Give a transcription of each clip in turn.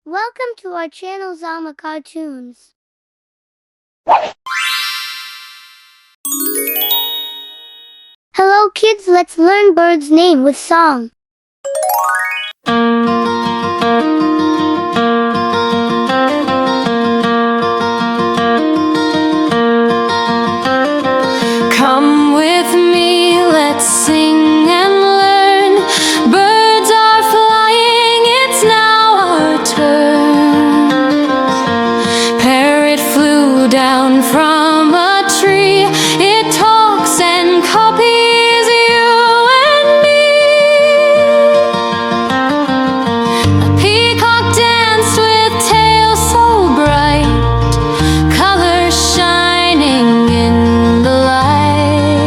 Welcome to our channel Zama Cartoons. Hello kids, let's learn bird's name with song. Come with me, let's sing and learn. Birds are flying, it's now our turn. Parrot flew down from a tree. It talks and copies you and me. A peacock danced with tail so bright, colors shining in the light.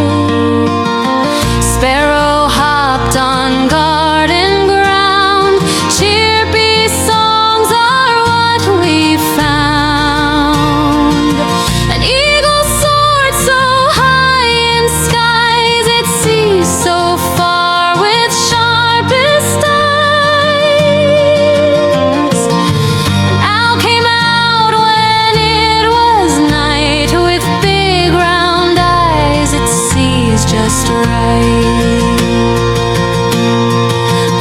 Sparrow hopped on garden ground. Chirpy songs are what we found. An eagle soared so high in skies, it sees so far with sharpest eyes. An owl came out when it was night, with big round eyes, it sees just right.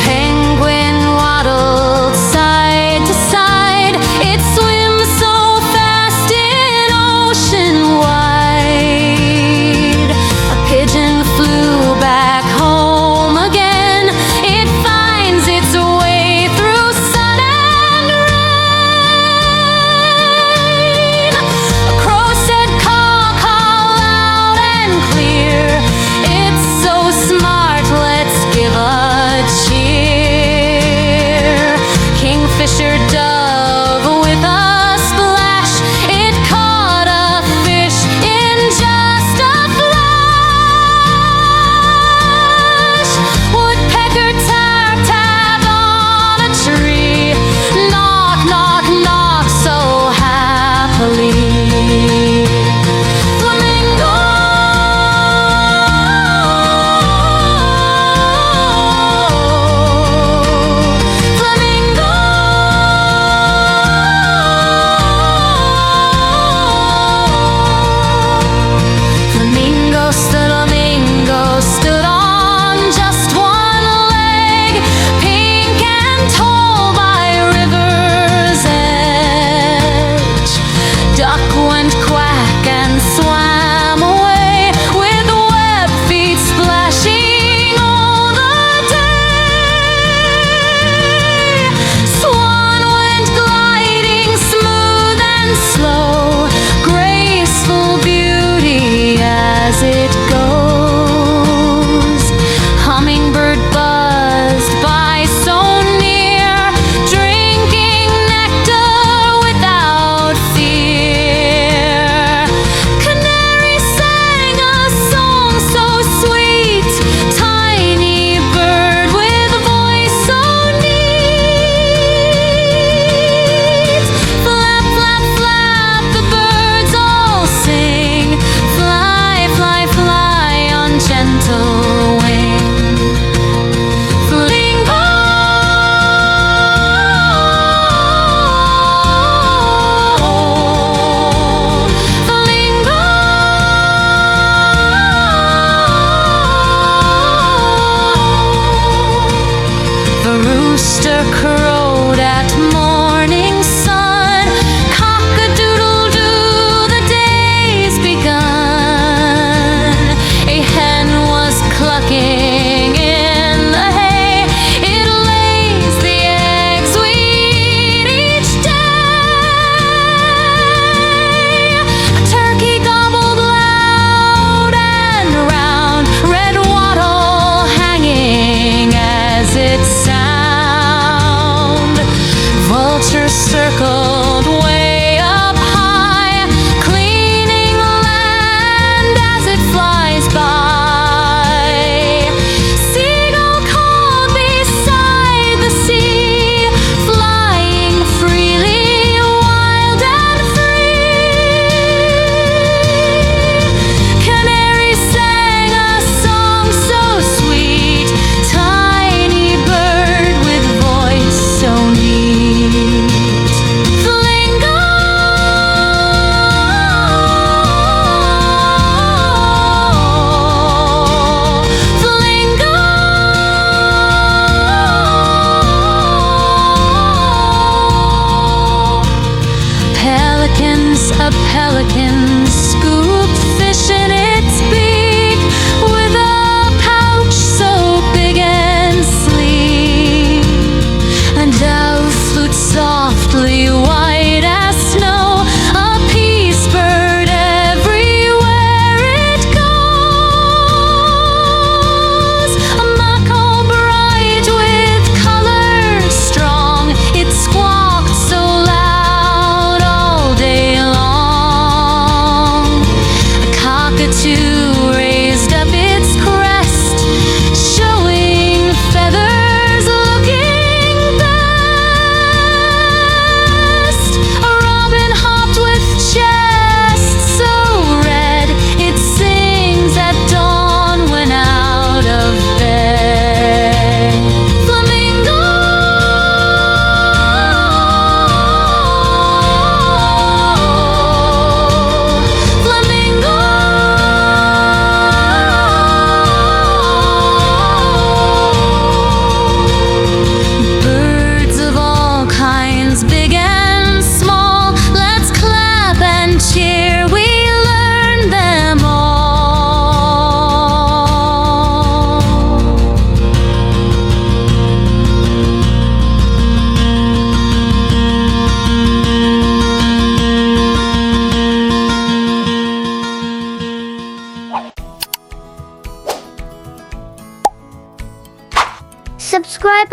Penguin waddled side to side, it swims so fast in ocean wide. A pigeon flew back home again, it finds its way through sun and rain. A crow said caw, caw loud and clear, it's so smart, let's give a cheer. Kingfisher dove with a splash, it caught a fish in just a flash. Woodpecker tap tapped on a tree, knock knock knock so happily. Flamingo, flamingo,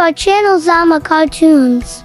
our channel Zama Cartoons.